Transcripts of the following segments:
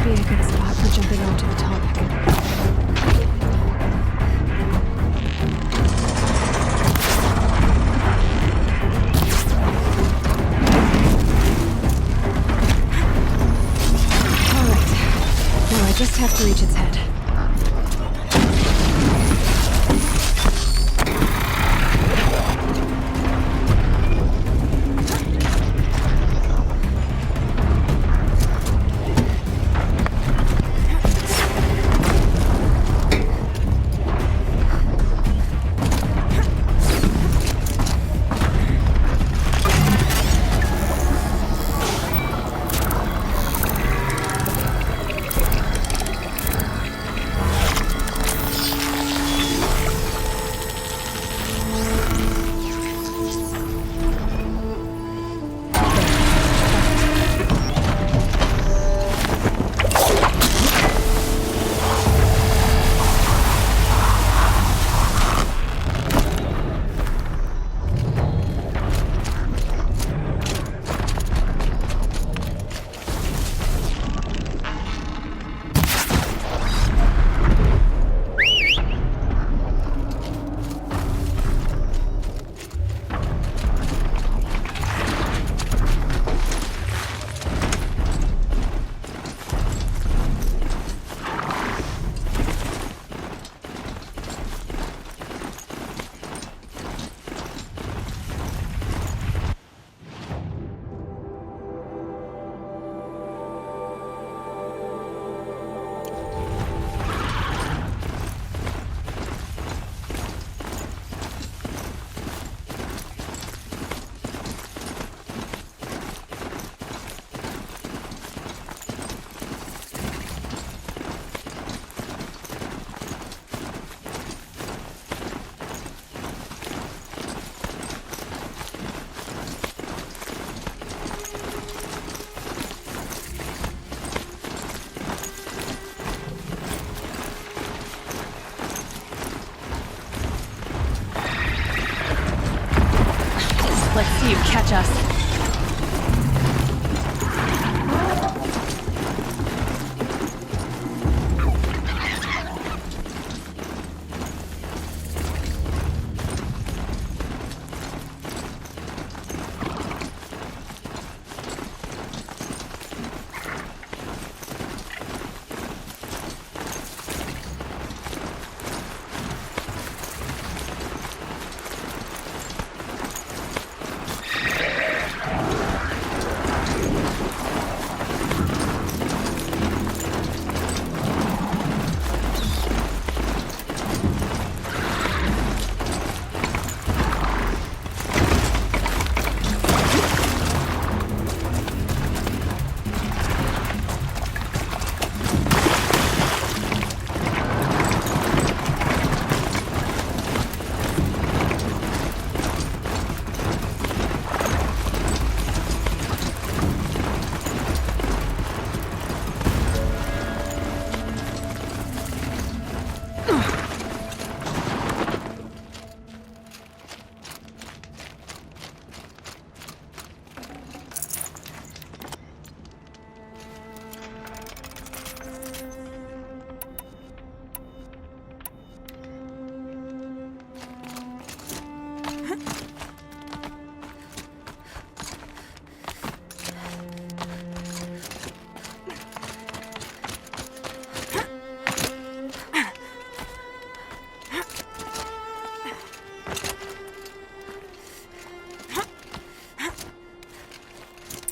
be a good spot for jumping onto the topic. Alright. Now I just have to reach its head. Let's see you catch us.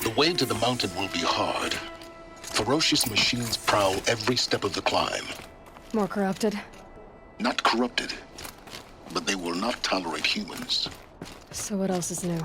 The way to the mountain will be hard. Ferocious machines prowl every step of the climb. More corrupted? Not corrupted, but they will not tolerate humans. So what else is new?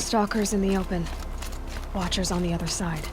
Stalkers in the open. Watchers on the other side.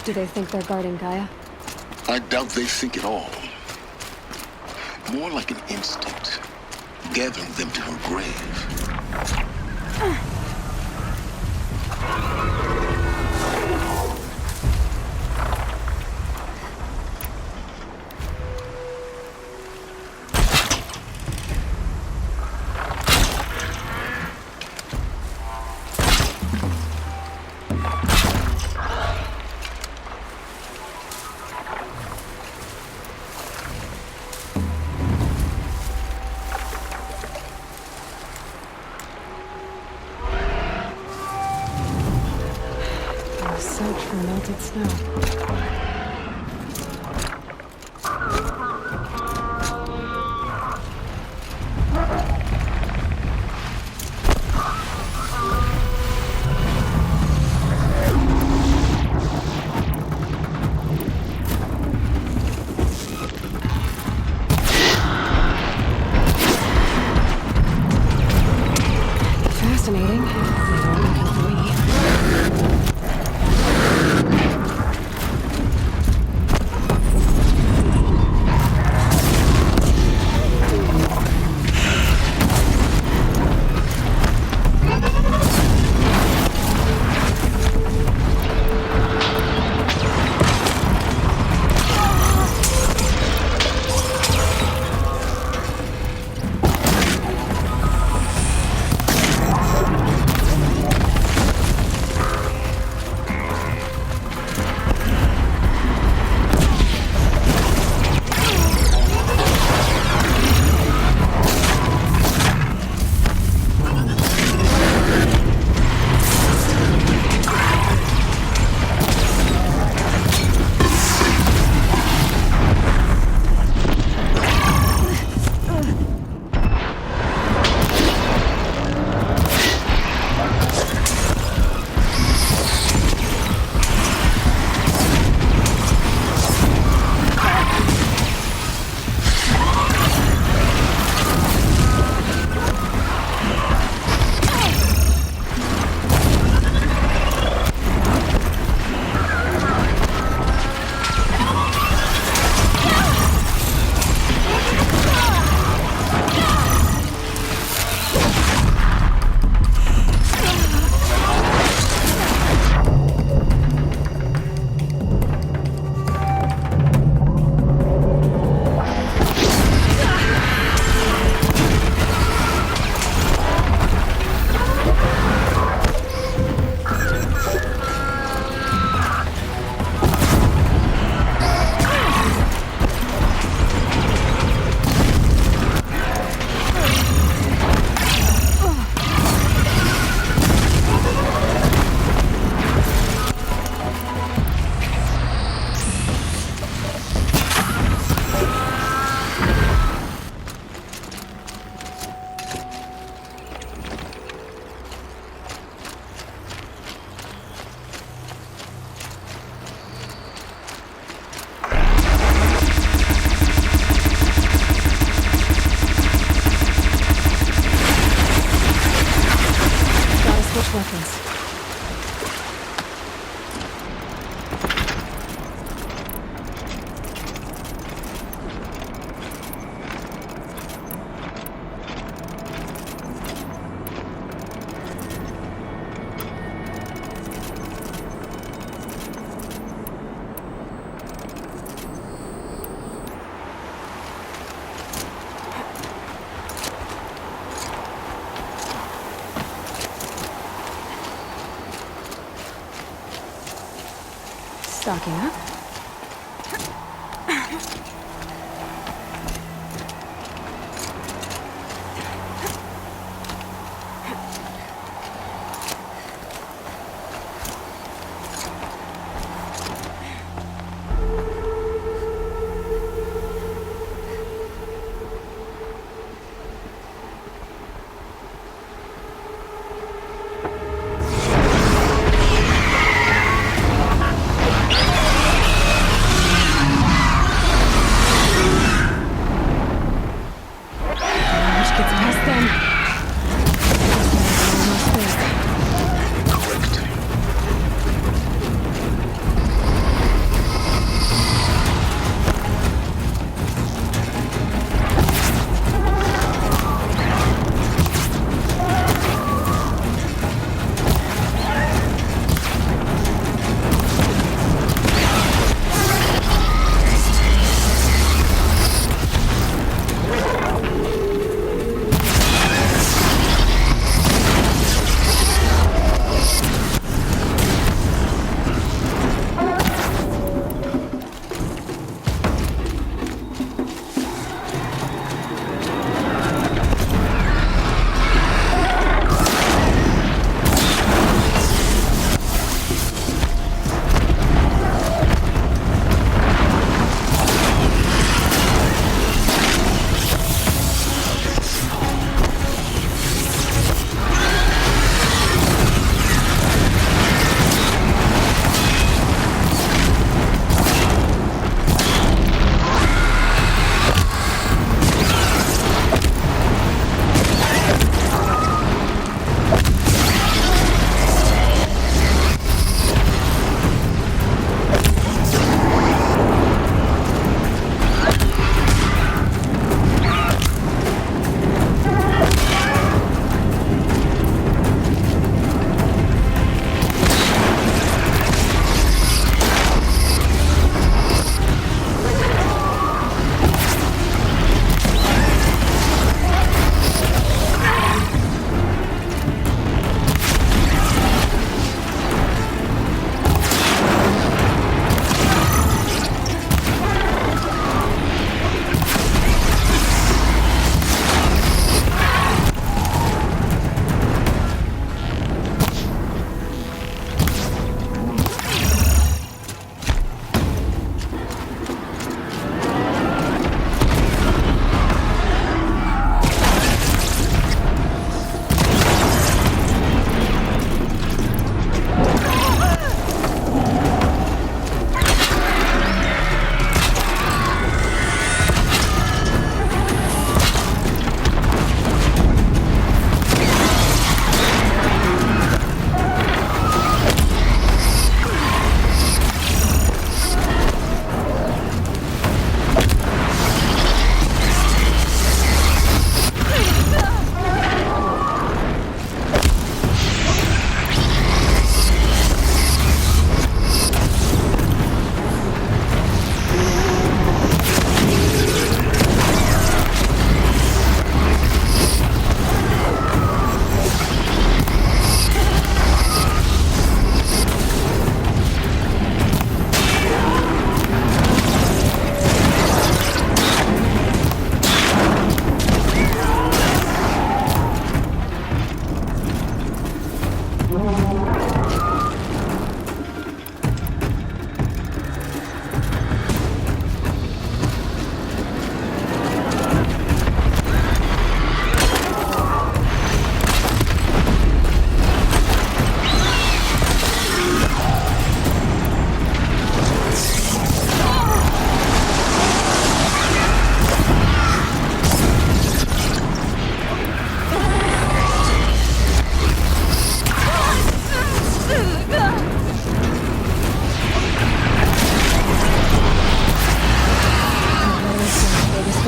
Do they think they're guarding Gaia? I doubt they think at all. More like an instinct, gathering them to her grave. melted snow. Fascinating. Weapons. Stocking up.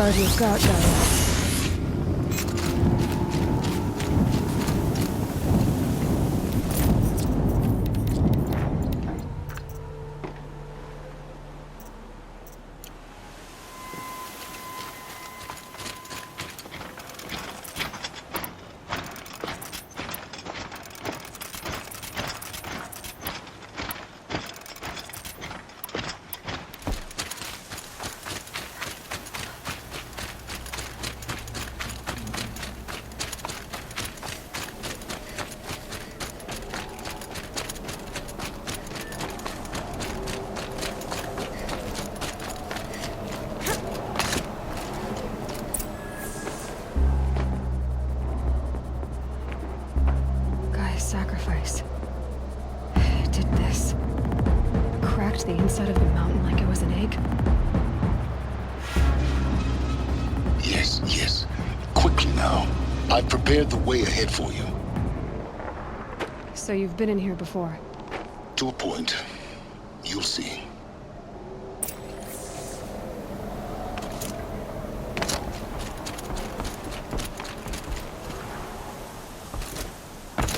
card you've got, Gaia. Sacrifice. It did this. Cracked the inside of the mountain like it was an egg. Yes, yes. Quickly now. I've prepared the way ahead for you. So you've been in here before? To a point. You'll see.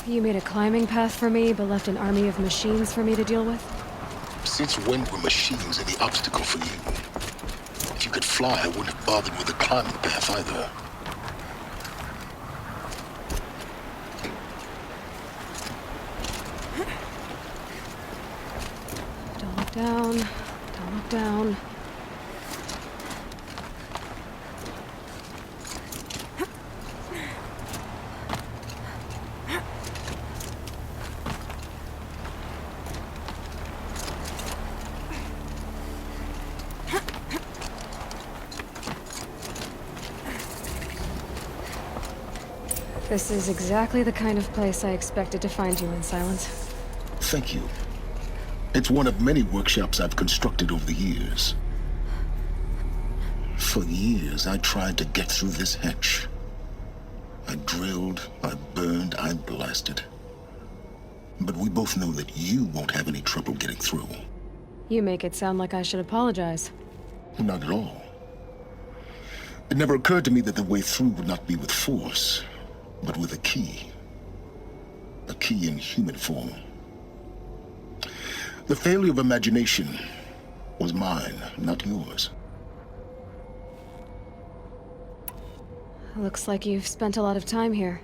You made a climbing path for me, but left an army of machines for me to deal with? Since when were machines any obstacle for you? If you could fly, I wouldn't have bothered with the climbing path either. Don't look down. Don't look down. This is exactly the kind of place I expected to find you in, Silence. Thank you. It's one of many workshops I've constructed over the years. For years, I tried to get through this hatch. I drilled, I burned, I blasted. But we both know that you won't have any trouble getting through. You make it sound like I should apologize. Not at all. It never occurred to me that the way through would not be with force, but with a key. A key in human form. The failure of imagination was mine, not yours. Looks like you've spent a lot of time here.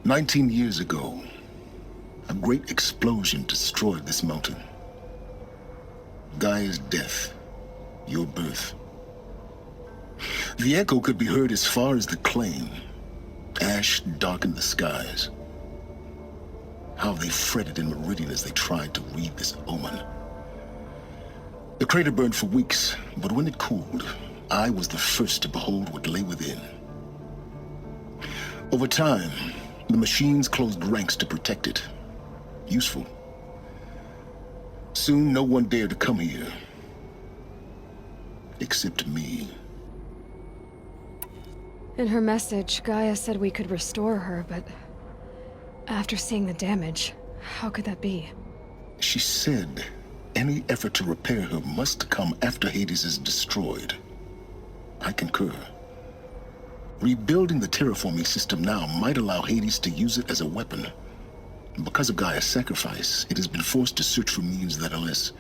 19 years ago, a great explosion destroyed this mountain. Gaia's death, your birth. The echo could be heard as far as the claim. Ash darkened the skies. How they fretted in meridian as they tried to read this omen. The crater burned for weeks, but when it cooled, I was the first to behold what lay within. Over time, the machines closed ranks to protect it. Useful. Soon, no one dared to come here. Except me. In her message, Gaia said we could restore her, but after seeing the damage, how could that be? She said any effort to repair her must come after Hades is destroyed. I concur. Rebuilding the terraforming system now might allow Hades to use it as a weapon. Because of Gaia's sacrifice, it has been forced to search for means that are less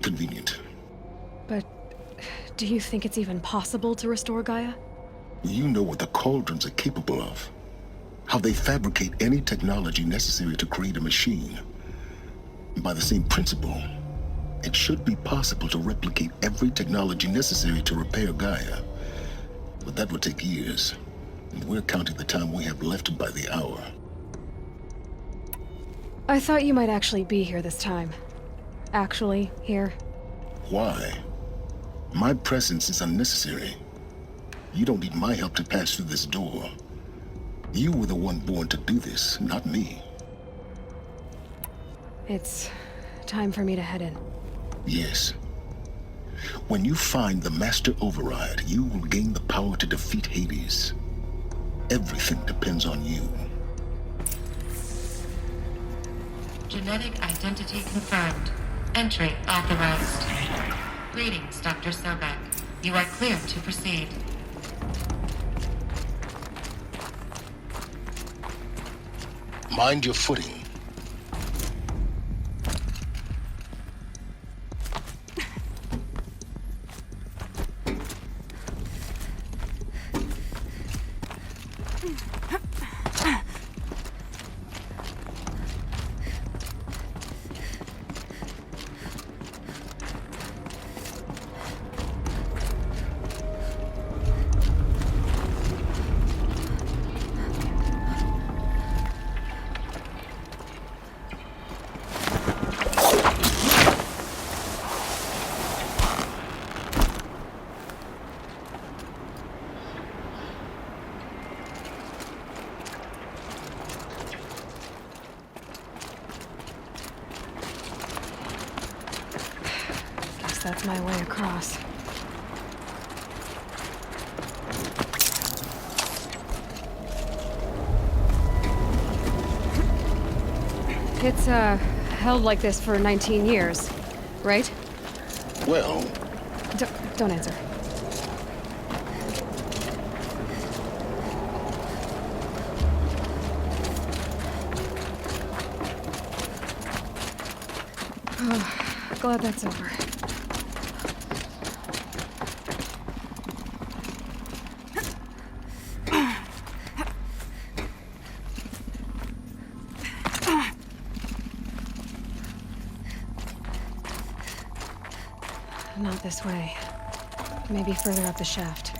convenient. But do you think it's even possible to restore Gaia? You know what the cauldrons are capable of. How they fabricate any technology necessary to create a machine. By the same principle, it should be possible to replicate every technology necessary to repair Gaia. But that would take years, and we're counting the time we have left by the hour. I thought you might actually be here this time. Actually, here. Why? My presence is unnecessary. You don't need my help to pass through this door. You were the one born to do this, not me. It's time for me to head in. Yes. When you find the Master Override, you will gain the power to defeat Hades. Everything depends on you. Genetic identity confirmed. Entry authorized. Greetings, Dr. Sobek. You are clear to proceed. Mind your footing. That's my way across. It's, held like this for 19 years, right? Well, Don't answer. Oh, glad that's over. Not this way. Maybe further up the shaft.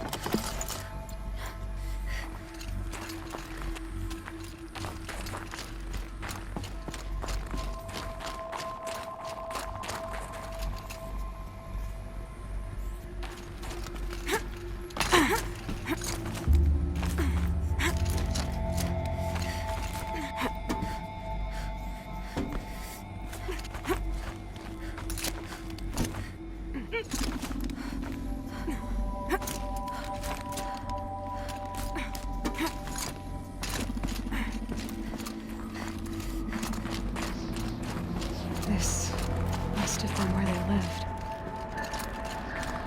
This must have been where they lived.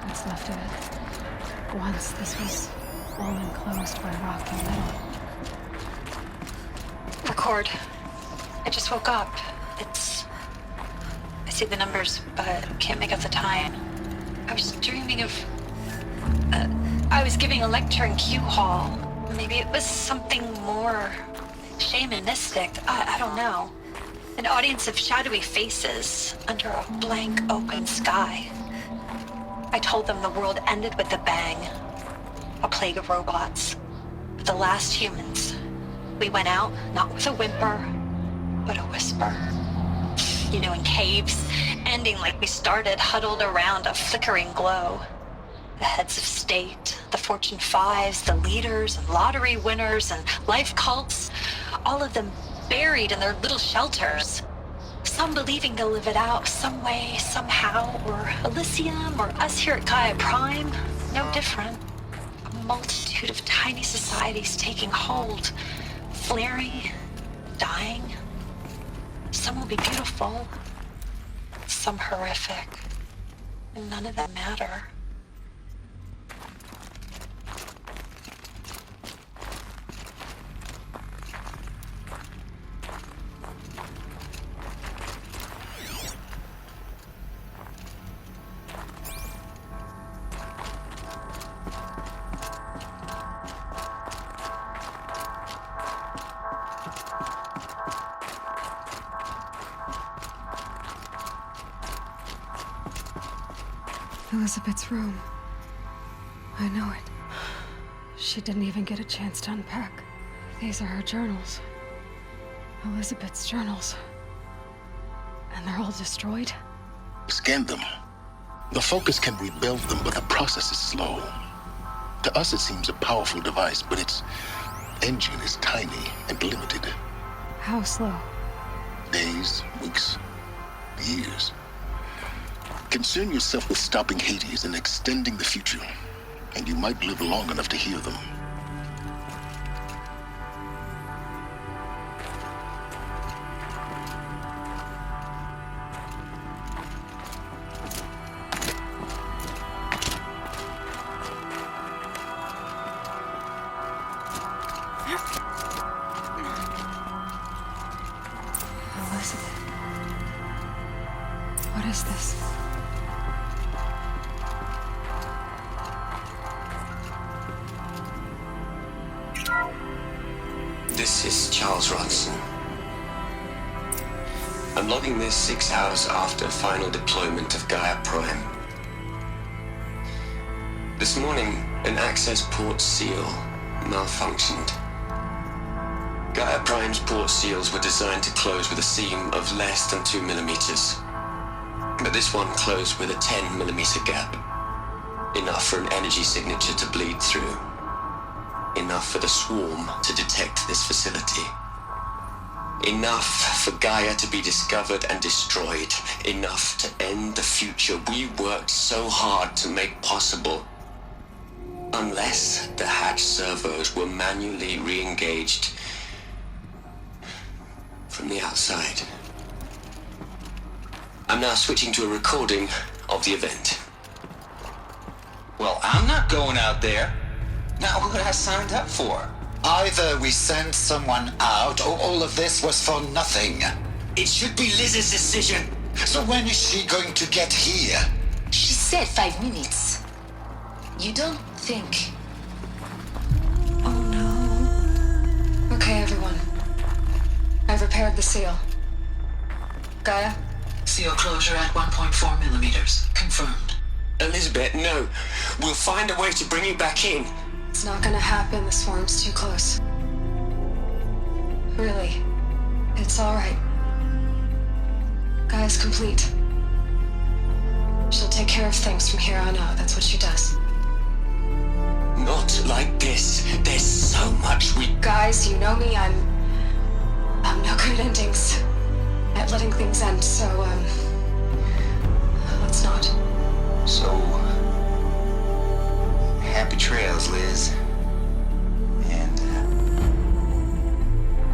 What's left of it. Once this was all enclosed by rock and metal. Record. I just woke up. I see the numbers, but can't make out the time. I was dreaming of... I was giving a lecture in Q Hall. Maybe it was something more shamanistic. I don't know. An audience of shadowy faces under a blank open sky. I told them the world ended with a bang. A plague of robots. The last humans. We went out, not with a whimper, but a whisper. You know, in caves, ending like we started, huddled around a flickering glow. The heads of state, the Fortune 5s, the leaders and lottery winners and life cults, all of them buried in their little shelters. Some believing they'll live it out some way, somehow, or Elysium, or us here at Gaia Prime, no different. A multitude of tiny societies taking hold, flaring, dying. Some will be beautiful, some horrific, and none of them matter. Elizabeth's room. I know it. She didn't even get a chance to unpack. These are her journals. Elizabeth's journals. And they're all destroyed? scan them. The Focus can rebuild them, but the process is slow. To us, it seems a powerful device, but its engine is tiny and limited. How slow? Days, weeks, years. Concern yourself with stopping Hades and extending the future, and you might live long enough to hear them. this. This is Charles Ronson. I'm logging this 6 hours after final deployment of Gaia Prime. This morning, an access port seal malfunctioned. Gaia Prime's port seals were designed to close with a seam of less than 2 millimeters. But this one closed with a 10 millimeter gap. Enough for an energy signature to bleed through. Enough for the swarm to detect this facility. Enough for Gaia to be discovered and destroyed. Enough to end the future we worked so hard to make possible. Unless the hatch servos were manually re-engaged from the outside. I'm now switching to a recording of the event. Well, I'm not going out there. Not what I signed up for. Either we send someone out, or all of this was for nothing. It should be Liz's decision. So when is she going to get here? She said 5 minutes. You don't think... Oh no. Okay, everyone. I've repaired the seal. Gaia? Seal closure at 1.4 millimeters. Confirmed. Elizabeth, no. We'll find a way to bring you back in. It's not gonna happen. The swarm's too close. Really. It's alright. Gaia's complete. She'll take care of things from here on out. That's what she does. Not like this. There's so much we... Guys, you know me. I'm no good at endings. At letting things end, so, let's not. So... happy trails, Liz. And,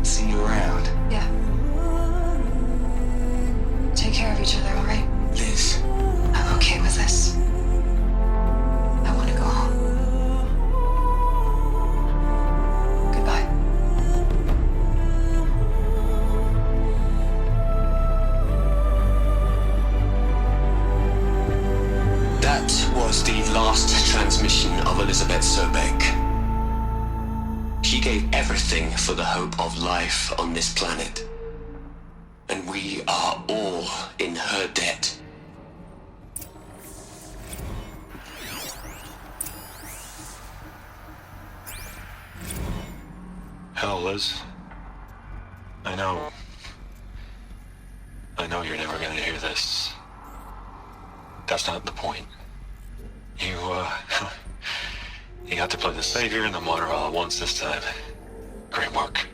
see you around. Yeah. Take care of each other, alright? Liz. I'm okay with this. I want to go home. Goodbye. That was the last transmission of Elizabeth Sobek. She gave everything for the hope of life on this planet. And we are all in her debt. Hell, Liz. I know you're never gonna hear this. That's not the point. You got to play the savior and the martyr all at once this time. Great work.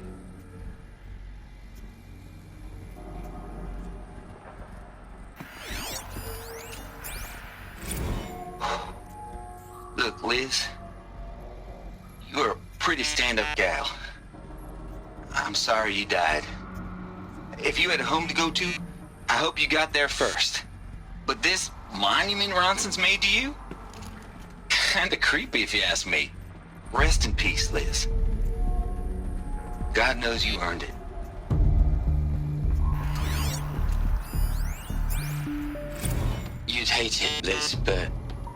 Look, Liz. You're a pretty stand-up gal. I'm sorry you died. If you had a home to go to, I hope you got there first. But this monument Ronson's made to you? Kinda creepy if you ask me. Rest in peace, Liz. God knows you earned it. You'd hate it, Liz, but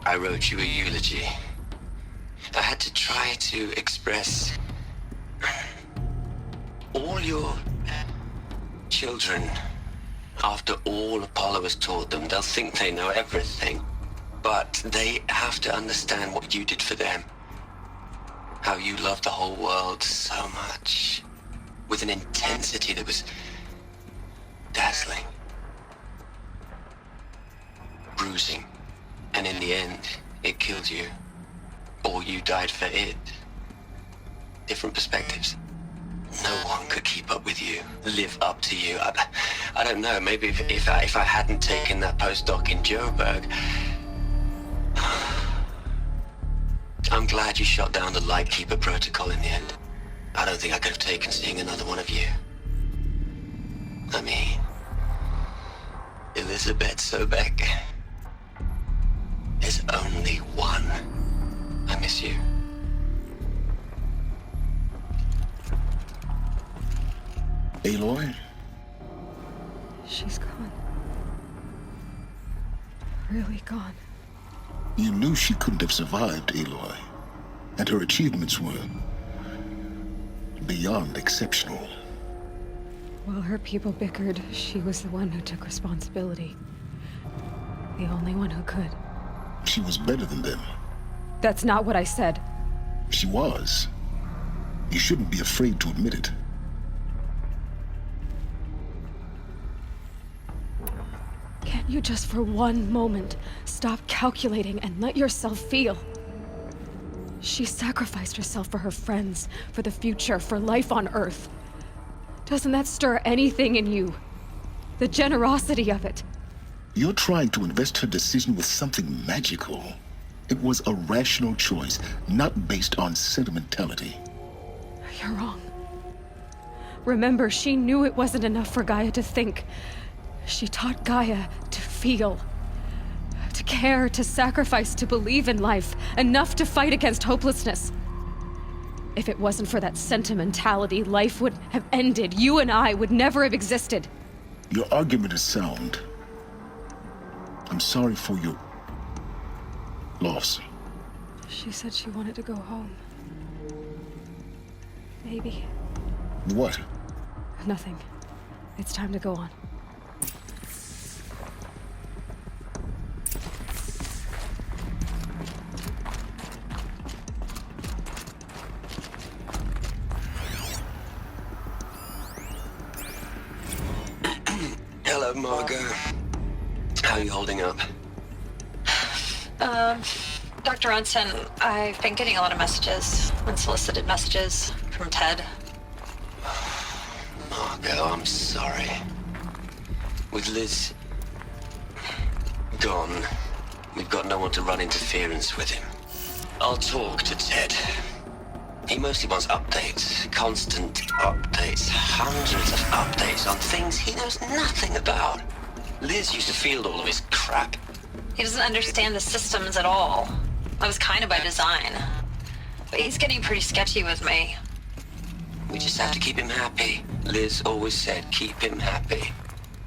I wrote you a eulogy. I had to try to express all your children. After all Apollo has taught them, they'll think they know everything. But they have to understand what you did for them. How you loved the whole world so much. With an intensity that was dazzling. Bruising. And in the end, it killed you. Or you died for it. Different perspectives. No one could keep up with you, live up to you. I don't know, maybe if I hadn't taken that postdoc in Joburg. I'm glad you shot down the Lightkeeper protocol in the end. I don't think I could have taken seeing another one of you. I mean, Elizabeth Sobek. There's only one. I miss you. Aloy? She's gone. really gone. You knew she couldn't have survived, Aloy. And her achievements were beyond exceptional. While her people bickered, she was the one who took responsibility. The only one who could. She was better than them. That's not what I said. She was. You shouldn't be afraid to admit it. Can't you just for one moment stop calculating and let yourself feel? She sacrificed herself for her friends, for the future, for life on Earth. Doesn't that stir anything in you? The generosity of it. You're trying to invest her decision with something magical. It was a rational choice, not based on sentimentality. You're wrong. Remember, she knew it wasn't enough for Gaia to think. She taught Gaia to feel. To care, to sacrifice, to believe in life. Enough to fight against hopelessness. If it wasn't for that sentimentality, life would have ended. You and I would never have existed. Your argument is sound. I'm sorry for your loss. She said she wanted to go home. Maybe. What? Nothing. It's time to go on. Hello, Margot. How are you holding up? Dr. Ronson, I've been getting a lot of messages, unsolicited messages from Ted. Margot, I'm sorry. With Liz gone, we've got no one to run interference with him. I'll talk to Ted. He mostly wants updates, constant updates, hundreds of updates on things he knows nothing about. Liz used to field all of his crap. He doesn't understand the systems at all. That was kind of by design. But he's getting pretty sketchy with me. We just have to keep him happy. Liz always said, keep him happy.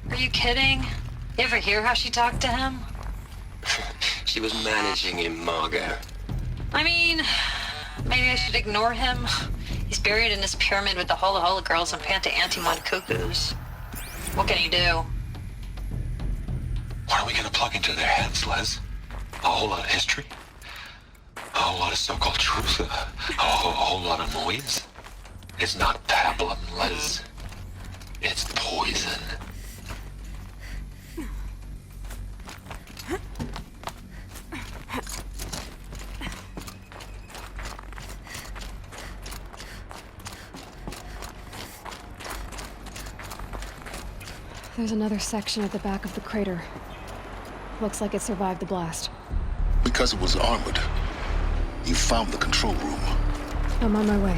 Are you kidding? You ever hear how she talked to him? She was managing him, Margot. I mean, maybe I should ignore him. He's buried in his pyramid with the Hola Hola girls and Panta Antimon cuckoos. What can he do? What are we gonna plug into their heads, Liz? A whole lot of history? A whole lot of so-called truth? A whole lot of noise? It's not pablum, Liz. It's poison. There's another section at the back of the crater. Looks like it survived the blast. Because it was armored. You found the control room. I'm on my way.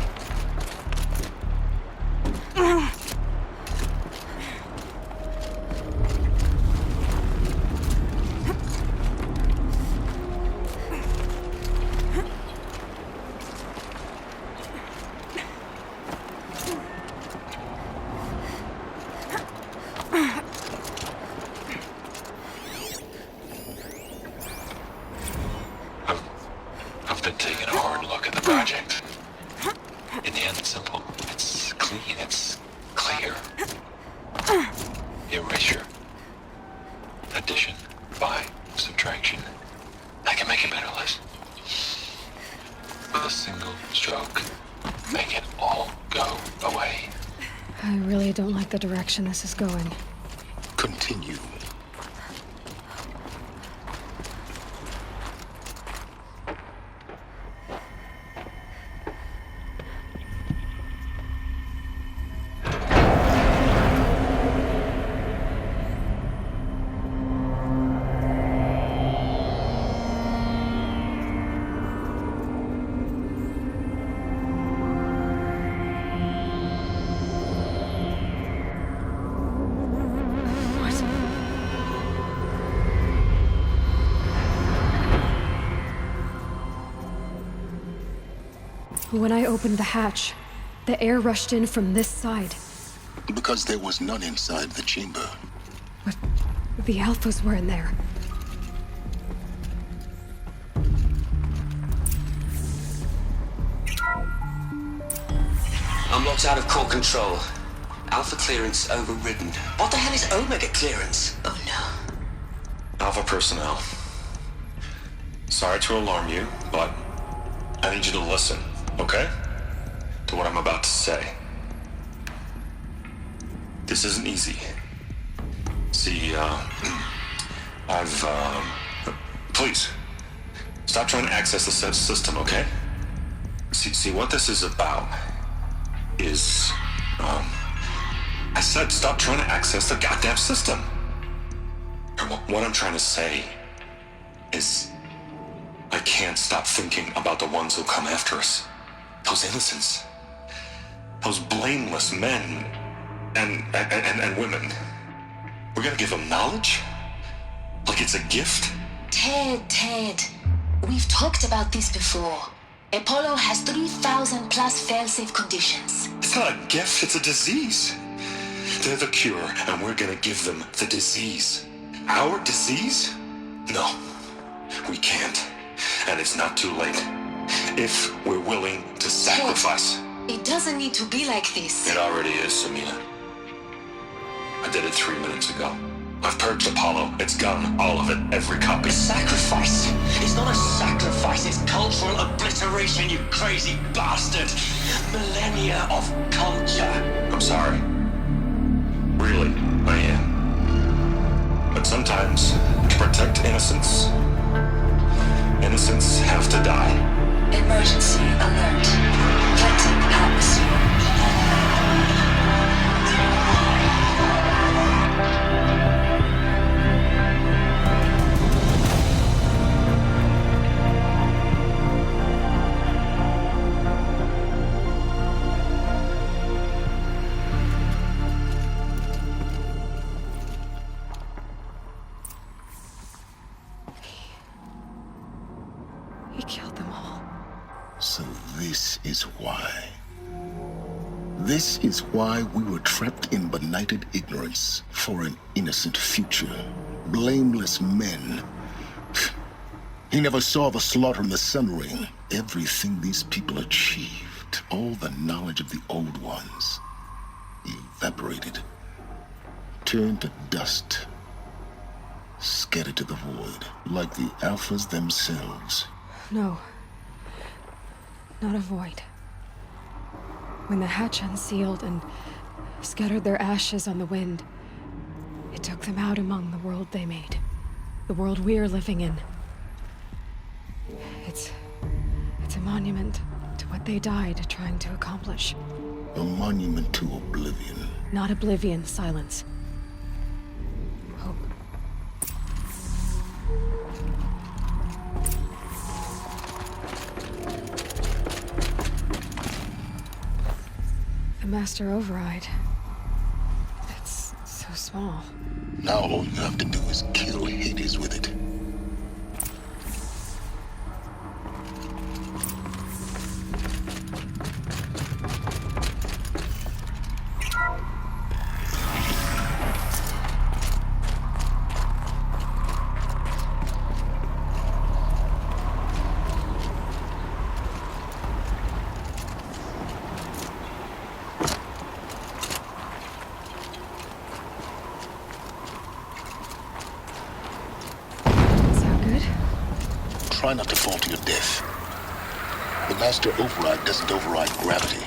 I've been taking a hard look at the project. In the end, it's simple. It's clean. It's clear. Erasure. Addition. By subtraction. I can make it better, Liz. With a single stroke, make it all go away. I really don't like the direction this is going. Continue. When I opened the hatch, the air rushed in from this side. Because there was none inside the chamber. But the Alphas were in there. I'm locked out of core control. Alpha clearance overridden. What the hell is Omega clearance? Oh no. Alpha personnel. Sorry to alarm you, but I need you to listen, okay? To what I'm about to say. This isn't easy. See, please, stop trying to access the system, okay? See, what this is about is, I said stop trying to access the goddamn system. What I'm trying to say is, I can't stop thinking about the ones who come after us. Those innocents. Those blameless men and women. We're gonna give them knowledge? Like it's a gift? Ted. We've talked about this before. Apollo has 3,000 plus fail-safe conditions. It's not a gift, it's a disease. They're the cure, and we're gonna give them the disease. Our disease? No, we can't. And it's not too late. If we're willing to sacrifice. It doesn't need to be like this. It already is, Samina. I did it 3 minutes ago. I've purged Apollo. It's gone. All of it. Every copy. A sacrifice? It's not a sacrifice. It's cultural obliteration, you crazy bastard. Millennia of culture. I'm sorry. Really, I am. But sometimes, to protect innocence, innocents have to die. Emergency alert. Threatened atmosphere. He killed them all. So this is why. This is why we were trapped in benighted ignorance for an innocent future. Blameless men. He never saw the slaughter in the Sun Ring. Everything these people achieved, all the knowledge of the old ones, evaporated, turned to dust, scattered to the void, like the Alphas themselves. No. Not a void. When the hatch unsealed and scattered their ashes on the wind, it took them out among the world they made. The world we're living in. It's a monument to what they died trying to accomplish. A monument to oblivion. Not oblivion, silence. Hope. The master override. It's so small. Now all you have to do is kill Hades with it. Try not to fall to your death. The master override doesn't override gravity.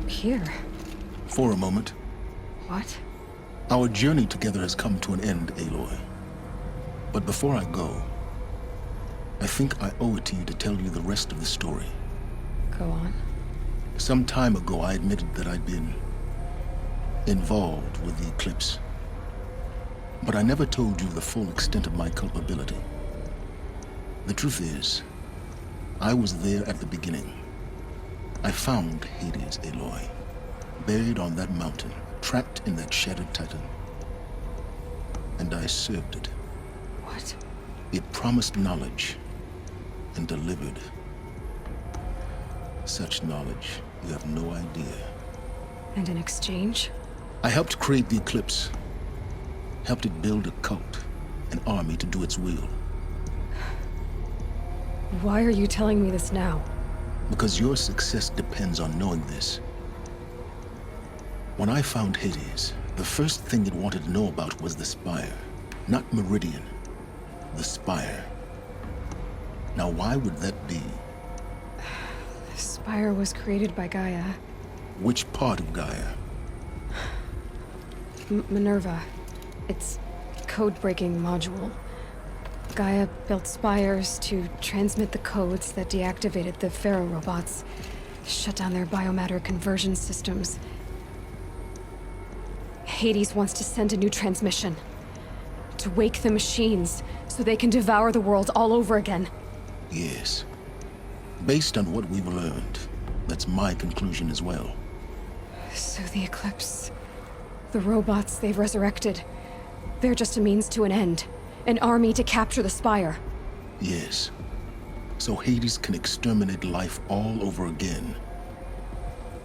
Here. For a moment. What? Our journey together has come to an end, Aloy. But before I go, I think I owe it to you to tell you the rest of the story. Go on. Some time ago, I admitted that I'd been involved with the eclipse. But I never told you the full extent of my culpability. The truth is, I was there at the beginning. I found Hades, Aloy, buried on that mountain, trapped in that shattered titan. And I served it. What? It promised knowledge and delivered. Such knowledge, you have no idea. And in exchange? I helped create the eclipse. Helped it build a cult, an army to do its will. Why are you telling me this now? Because your success depends on knowing this. When I found Hades, the first thing it wanted to know about was the Spire. Not Meridian. The Spire. Now why would that be? The Spire was created by Gaia. Which part of Gaia? Minerva. Its code-breaking module. Gaia built spires to transmit the codes that deactivated the Pharaoh robots, shut down their biomatter conversion systems. Hades wants to send a new transmission. To wake the machines, so they can devour the world all over again. Yes. Based on what we've learned, that's my conclusion as well. So the Eclipse... the robots they've resurrected... they're just a means to an end. An army to capture the Spire. Yes. So Hades can exterminate life all over again.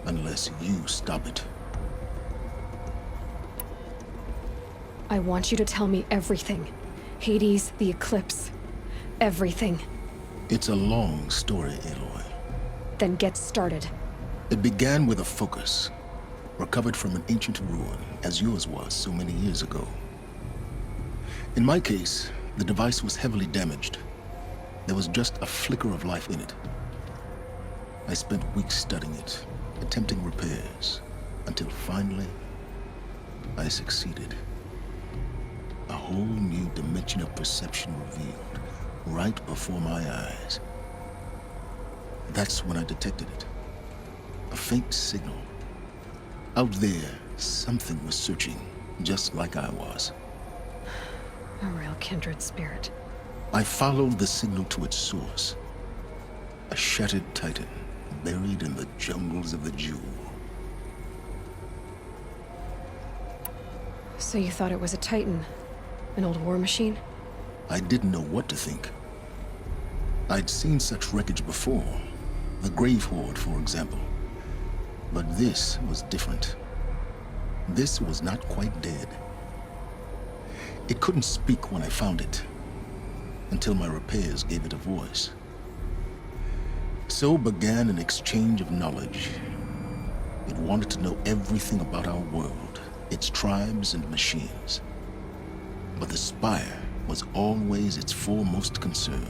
Unless you stop it. I want you to tell me everything. Hades, the Eclipse. Everything. It's a long story, Aloy. Then get started. It began with a focus. Recovered from an ancient ruin, as yours was so many years ago. In my case, the device was heavily damaged. There was just a flicker of life in it. I spent weeks studying it, attempting repairs, until finally, I succeeded. A whole new dimension of perception revealed, right before my eyes. That's when I detected it. A faint signal. Out there, something was searching, just like I was. A real kindred spirit. I followed the signal to its source. A shattered titan, buried in the jungles of the Jewel. So you thought it was a titan? An old war machine? I didn't know what to think. I'd seen such wreckage before. The Grave Horde, for example. But this was different. This was not quite dead. It couldn't speak when I found it, until my repairs gave it a voice. So began an exchange of knowledge. It wanted to know everything about our world, its tribes and machines. But the Spire was always its foremost concern.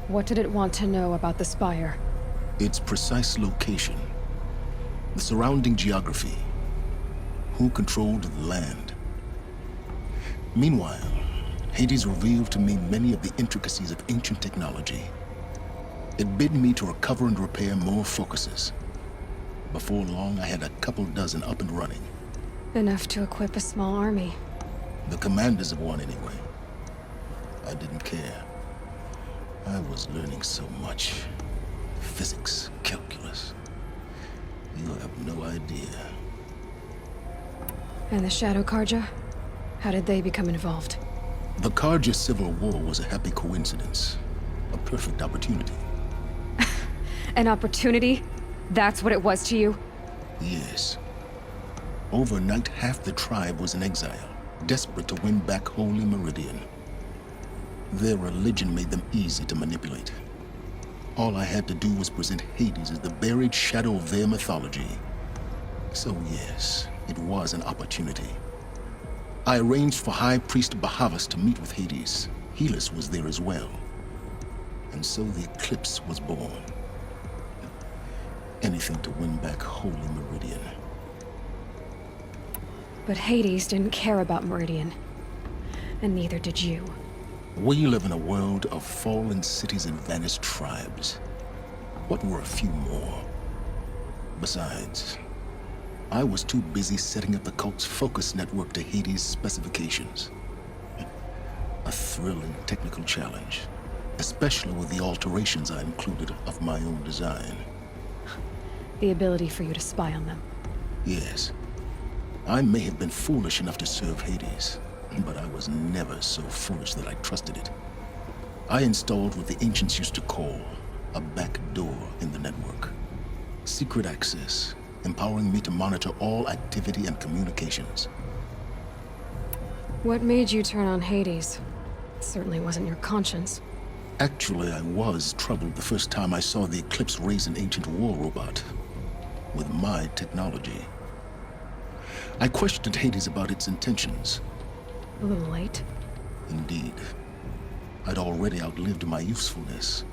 What did it want to know about the Spire? Its precise location, the surrounding geography, who controlled the land. Meanwhile, Hades revealed to me many of the intricacies of ancient technology. It bid me to recover and repair more focuses. Before long, I had a couple dozen up and running. Enough to equip a small army. The commanders of one, anyway. I didn't care. I was learning so much. Physics, calculus. You have no idea. And the Shadow Karja? How did they become involved? The Karja Civil War was a happy coincidence. A perfect opportunity. An opportunity? That's what it was to you? Yes. Overnight, half the tribe was in exile, desperate to win back Holy Meridian. Their religion made them easy to manipulate. All I had to do was present Hades as the buried shadow of their mythology. So yes, it was an opportunity. I arranged for High Priest Bahavas to meet with Hades. Helis was there as well. And so the Eclipse was born. Anything to win back Holy Meridian. But Hades didn't care about Meridian. And neither did you. We live in a world of fallen cities and vanished tribes. What were a few more? Besides, I was too busy setting up the cult's focus network to Hades' specifications. A thrilling technical challenge, especially with the alterations I included of my own design. The ability for you to spy on them. Yes. I may have been foolish enough to serve Hades, but I was never so foolish that I trusted it. I installed what the ancients used to call a back door in the network. Secret access, empowering me to monitor all activity and communications. What made you turn on Hades? It certainly wasn't your conscience. Actually, I was troubled the first time I saw the Eclipse raise an ancient war robot with my technology. I questioned Hades about its intentions. A little late. Indeed. I'd already outlived my usefulness.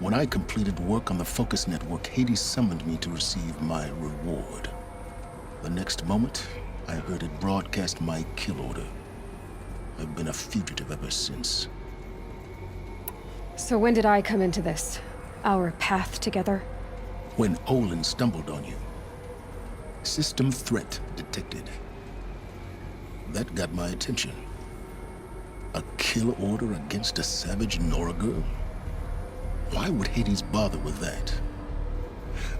When I completed work on the Focus Network, Hades summoned me to receive my reward. The next moment, I heard it broadcast my kill order. I've been a fugitive ever since. So when did I come into this? Our path together? When Olin stumbled on you. System threat detected. That got my attention. A kill order against a savage Nora girl? Why would Hades bother with that?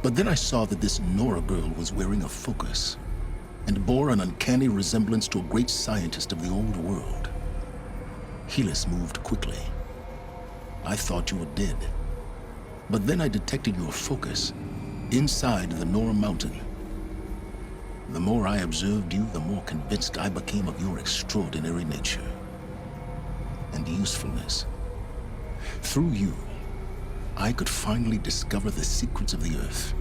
But then I saw that this Nora girl was wearing a focus and bore an uncanny resemblance to a great scientist of the old world. Helis moved quickly. I thought you were dead. But then I detected your focus inside the Nora mountain. The more I observed you, the more convinced I became of your extraordinary nature and usefulness. Through you, I could finally discover the secrets of the Earth.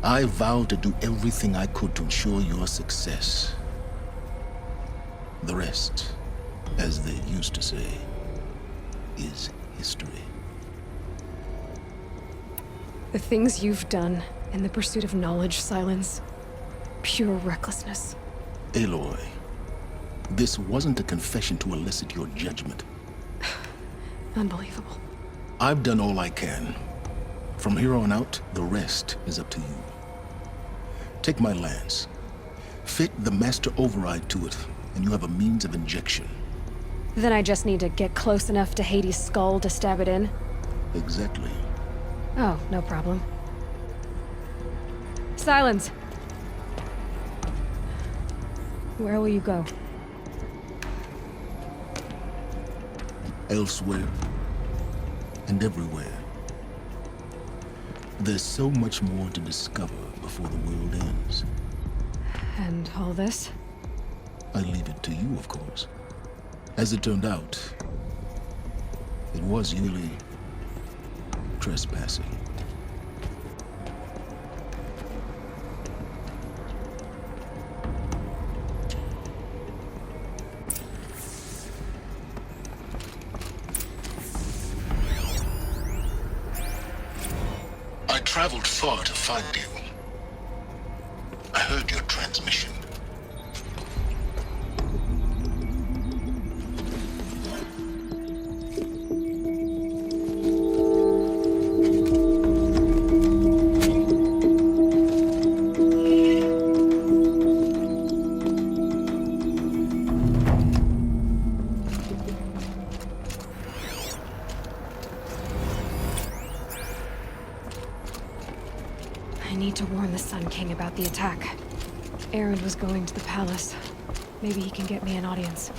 I vowed to do everything I could to ensure your success. The rest, as they used to say, is history. The things you've done in the pursuit of knowledge, Silence. Pure recklessness. Aloy, this wasn't a confession to elicit your judgment. Unbelievable. I've done all I can. From here on out, the rest is up to you. Take my lance. Fit the master override to it, and you have a means of injection. Then I just need to get close enough to Hades' skull to stab it in? Exactly. Oh, no problem. Silence! Where will you go? Elsewhere. And everywhere. There's so much more to discover before the world ends. And all this? I leave it to you, of course. As it turned out, it was merely trespassing. I traveled far to find you. I heard your transmission. I need to warn the Sun King about the attack. Aaron was going to the palace. Maybe he can get me an audience.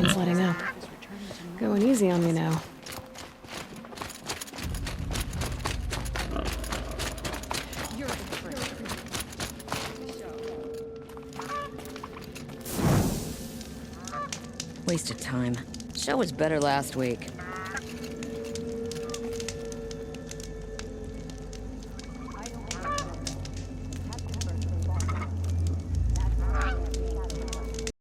brain's letting up. Going easy on me now. Waste of time. Show was better last week.